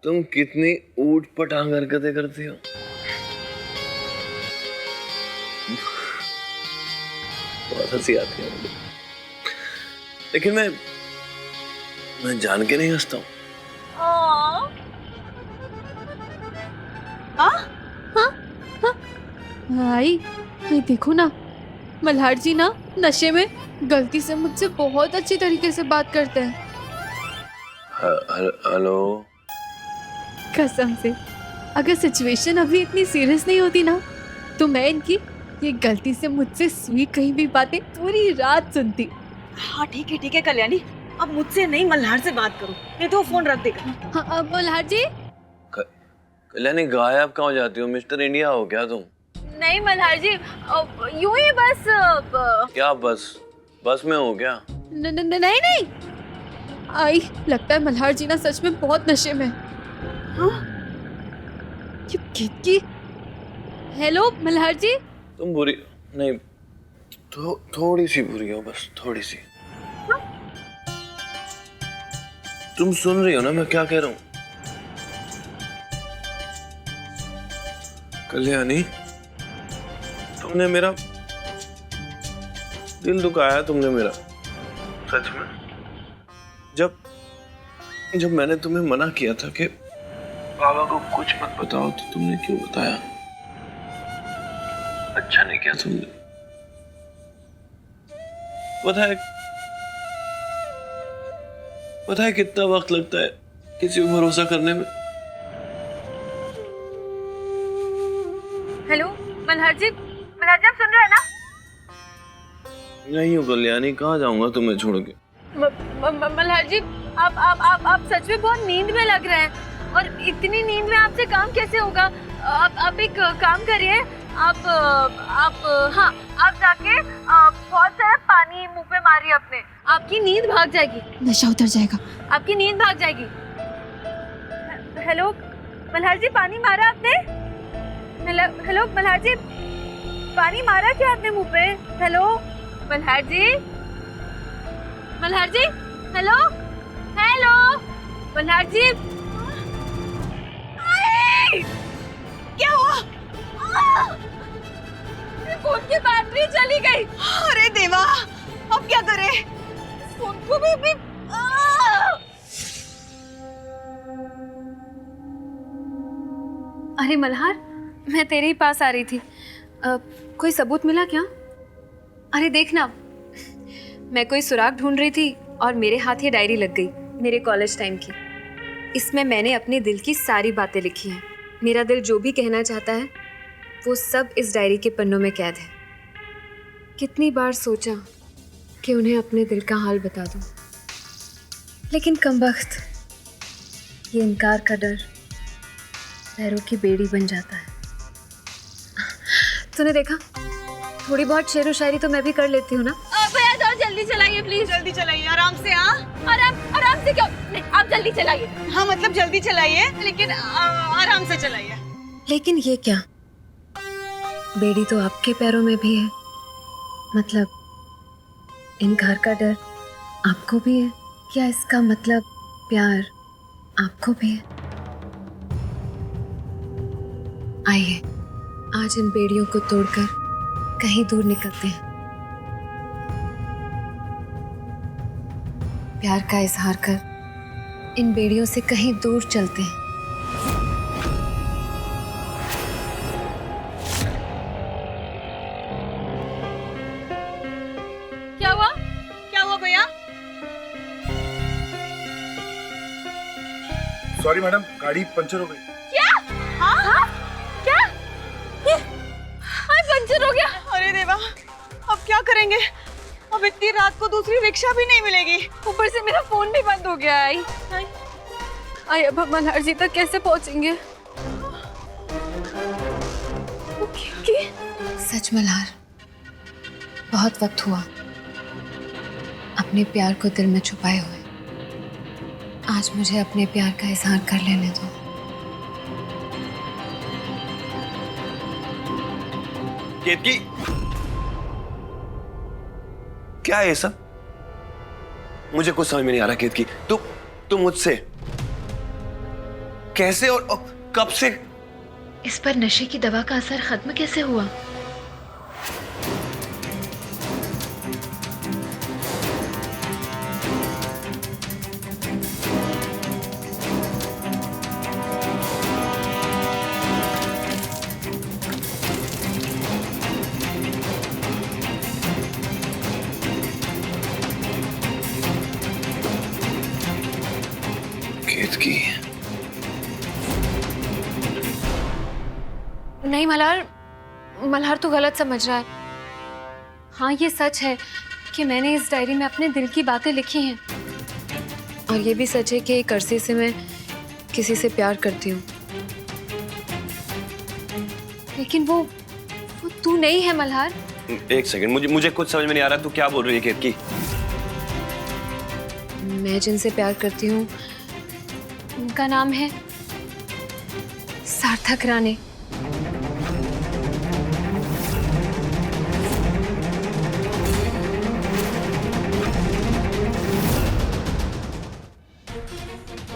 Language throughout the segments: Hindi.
तुम कितनी ऊट पटांग हरकतें करती हो। बहुत हंसी आती है मुझे, लेकिन मैं जान के नहीं हंसता हूँ। भाई देखो ना, मल्हार जी ना नशे में गलती से मुझसे बहुत अच्छी तरीके से बात करते हैं। हेलो। कसम से अगर सिचुएशन अभी इतनी सीरियस नहीं होती ना, तो मैं इनकी ये गलती से मुझसे स्वीट कहीं भी बातें पूरी रात सुनती। हाँ ठीक है कल्याणी, अब मुझसे नहीं मल्हार से बात करो, नहीं तो वो फोन रख देगा। हाँ मल्हार जी। कल्याणी गायब कहाँ हो जाती हो? मिस्टर इंडिया हो क्या तुम? नहीं मल्हार जी, यूं ही बस। क्या बस में हो क्या? नहीं आई लगता है मल्हार जी ना सच में बहुत नशे में। हाँ? ये कितकी? हेलो मल्हार जी। तुम बुरी नहीं, थोड़ी सी बुरी हो, बस थोड़ी सी। हाँ? तुम सुन रही हो ना मैं क्या कह रहा हूँ? कल्याणी, तुमने मेरा दिल दुखाया, तुमने मेरा, सच में। जब मैंने तुम्हें मना किया था कि बाबा को कुछ मत बताओ, तो तुमने क्यों बताया? अच्छा नहीं किया तुमने। पता है कितना वक्त लगता है किसी पर भरोसा करने में। हेलो मल्हार जी आप सुन रहे हैं ना? नहीं हो कल्याणी, कहाँ जाऊंगा तुम्हें छोड़ के? मल्हार जी आप सच में बहुत नींद में लग रहे हैं, और इतनी नींद में आपसे काम कैसे होगा? आप एक काम करिए, आप जाके बहुत सारा पानी मुंह पे मारिए अपने, आपकी नींद भाग जाएगी, नशा उतर जाएगा, आपकी नींद भाग जाएगी। हेलो मल्हार जी, पानी मारा आपने? हेलो मल्हार जी, पानी मारा क्या आपने मुंह पे? हेलो मल्हार जी, हेलो मल्हार जी। क्या हुआ? फोन की बैटरी चली गई। अरे देवा, अब क्या करें? फोन को भी अरे मल्हार, मैं तेरे ही पास आ रही थी। कोई सबूत मिला क्या? अरे देखना, मैं कोई सुराग ढूंढ रही थी और मेरे हाथ ये डायरी लग गई, मेरे कॉलेज टाइम की। इसमें मैंने अपने दिल की सारी बातें लिखी हैं। मेरा दिल जो भी कहना चाहता है वो सब इस डायरी के पन्नों में कैद है। कितनी बार सोचा कि उन्हें अपने दिल का हाल बता दूं, लेकिन कमबख्त ये इनकार का डर पैरों की बेड़ी बन जाता है। तूने देखा, थोड़ी बहुत शेरो शायरी तो मैं भी कर लेती हूँ ना। भैया थोड़ा जल्दी चलाइए प्लीज। जल्दी चलाइए, आराम से। हाँ आराम से क्यों? नहीं, आप जल्दी चलाइए। हाँ मतलब जल्दी चलाइए, लेकिन आराम से चलाइए। लेकिन ये क्या, बेड़ी तो आपके पैरों में भी है, मतलब इनकार का डर आपको भी है क्या? इसका मतलब प्यार आपको भी है। आइए आज इन बेड़ियों को तोड़कर कहीं दूर निकलते हैं, प्यार का इजहार कर इन बेड़ियों से कहीं दूर चलते हैं। क्या हुआ भैया? सॉरी मैडम, गाड़ी पंचर हो गई। पंचर हो गया? अरे देवा, अब क्या करेंगे? अब इतनी रात को दूसरी रिक्शा भी नहीं मिलेगी, ऊपर से मेरा फोन भी बंद हो गया। आई अब हम मल्हार जी तक कैसे पहुंचेंगे? सच मल्हार, बहुत वक्त हुआ अपने प्यार को दिल में छुपाए हुए। आज मुझे अपने प्यार का इजहार कर लेने दो। केतकी, क्या है ये सब? मुझे कुछ समझ में नहीं आ रहा केतकी। तू मुझसे कैसे और कब से? इस पर नशे की दवा का असर खत्म कैसे हुआ? केतकी, नहीं मल्हार, मल्हार तो गलत समझ रहा है। हाँ, ये सच है कि मैंने इस डायरी में अपने दिल की बातें लिखी हैं, और ये भी सच है कि एक अरसे से मैं किसी से प्यार करती हूँ, लेकिन वो तू नहीं है मल्हार। एक सेकंड, मुझे कुछ समझ में नहीं आ रहा, तू क्या बोल रही है केतकी? मैं जिनसे प्यार करती हूँ उनका नाम है सार्थक राणे।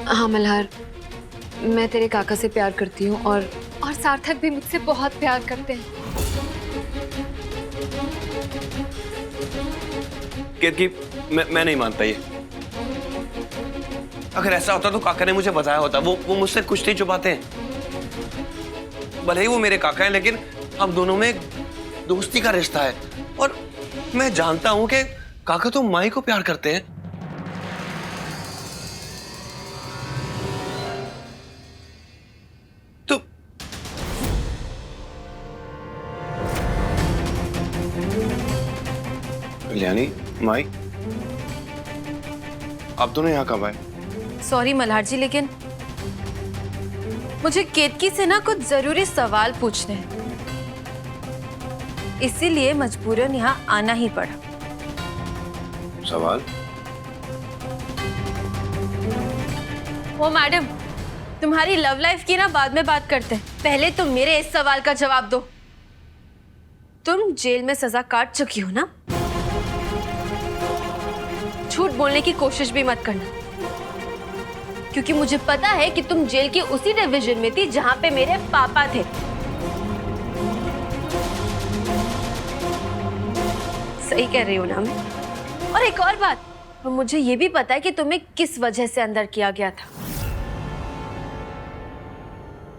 हाँ मल्हार, मैं तेरे काका से प्यार करती हूँ, और सार्थक भी मुझसे बहुत प्यार करते हैं। केतकी, मैं नहीं मानता ये। अगर ऐसा होता तो काका ने मुझे बताया होता। वो मुझसे कुछ नहीं छुपाते हैं। भले ही वो मेरे काका हैं, लेकिन हम दोनों में एक दोस्ती का रिश्ता है, और मैं जानता हूं कि काका तो माई को प्यार करते हैं। तो कल्याणी, माई, आप दोनों यहाँ कब आए? सॉरी मल्हार जी, लेकिन मुझे केतकी से ना कुछ जरूरी सवाल पूछने हैं, इसीलिए मजबूरन यहाँ आना ही पड़ा। सवाल? वो मैडम, तुम्हारी लव लाइफ की ना बाद में बात करते हैं, पहले तुम मेरे इस सवाल का जवाब दो। तुम जेल में सजा काट चुकी हो ना? झूठ बोलने की कोशिश भी मत करना, क्योंकि मुझे पता है कि तुम जेल की उसी डिवीजन में थी जहां पे मेरे पापा थे। सही कह रही हूं ना मैं? और एक और बात, मुझे ये भी पता है कि तुम्हें किस वजह से अंदर किया गया था,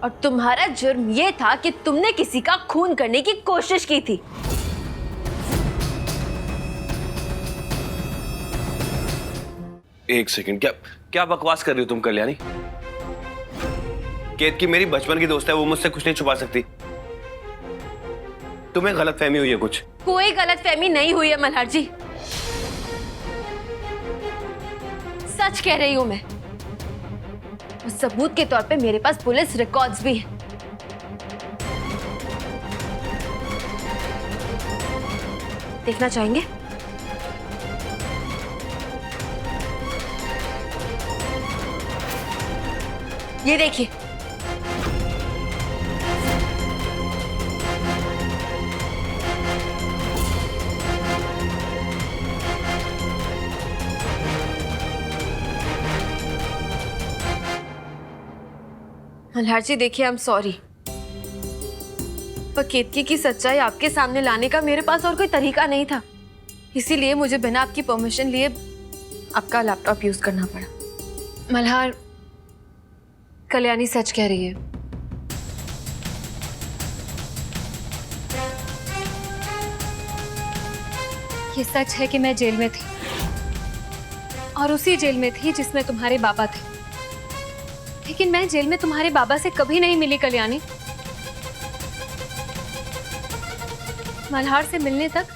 और तुम्हारा जुर्म ये था कि तुमने किसी का खून करने की कोशिश की थी। एक सेकंड, क्या बकवास कर रही हो तुम कल्याणी? केतकी मेरी बचपन की दोस्त है, वो मुझसे कुछ नहीं छुपा सकती। तुम्हें गलतफहमी हुई है कुछ? कोई गलतफहमी नहीं हुई है मल्हार जी, सच कह रही हूं मैं। उस सबूत के तौर पे मेरे पास पुलिस रिकॉर्ड्स भी हैं। देखना चाहेंगे? ये देखिए। मल्हार जी देखिए, आई एम सॉरी, पर केतकी की सच्चाई आपके सामने लाने का मेरे पास और कोई तरीका नहीं था, इसीलिए मुझे बिना आपकी परमिशन लिए आपका लैपटॉप यूज करना पड़ा। मल्हार, कल्याणी सच कह रही है। ये सच है कि मैं जेल में थी, और उसी जेल में थी जिसमें तुम्हारे बाबा थे, लेकिन मैं जेल में तुम्हारे बाबा से कभी नहीं मिली कल्याणी। मल्हार से मिलने तक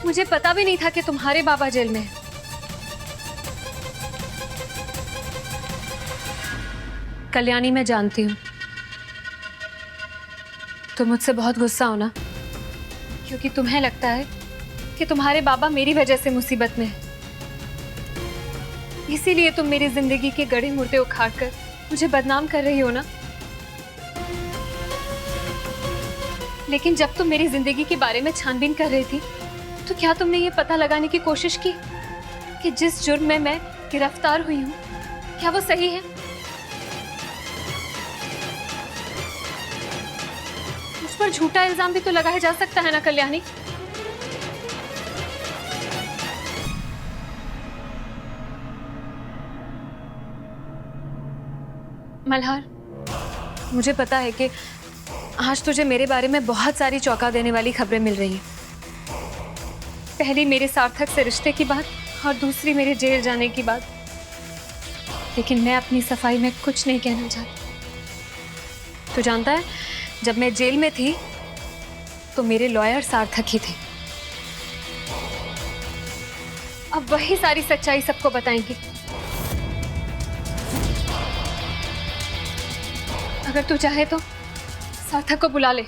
मुझे पता भी नहीं था कि तुम्हारे बाबा जेल में हैं। कल्याणी, मैं जानती हूँ तुम मुझसे बहुत गुस्सा हो ना, क्योंकि तुम्हें लगता है कि तुम्हारे बाबा मेरी वजह से मुसीबत में हैं। इसीलिए तुम मेरी जिंदगी के गड़े मुर्दे उखाड़कर मुझे बदनाम कर रही हो ना। लेकिन जब तुम मेरी जिंदगी के बारे में छानबीन कर रही थी, तो क्या तुमने ये पता लगाने की कोशिश की कि जिस जुर्म में मैं गिरफ्तार हुई हूँ, क्या वो सही है? ऊपर झूठा इल्जाम भी तो लगाया जा सकता है ना कल्याणी। मल्हार, मुझे पता है कि आज तुझे मेरे बारे में बहुत सारी चौंका देने वाली खबरें मिल रही हैं। पहली मेरे सार्थक से रिश्ते की बात और दूसरी मेरे जेल जाने की बात। लेकिन मैं अपनी सफाई में कुछ नहीं कहना चाहती। तू जानता है, जब मैं जेल में थी तो मेरे लॉयर सार्थक ही थे। अब वही सारी सच्चाई सबको बताएंगे। अगर तू चाहे तो सार्थक को बुला ले।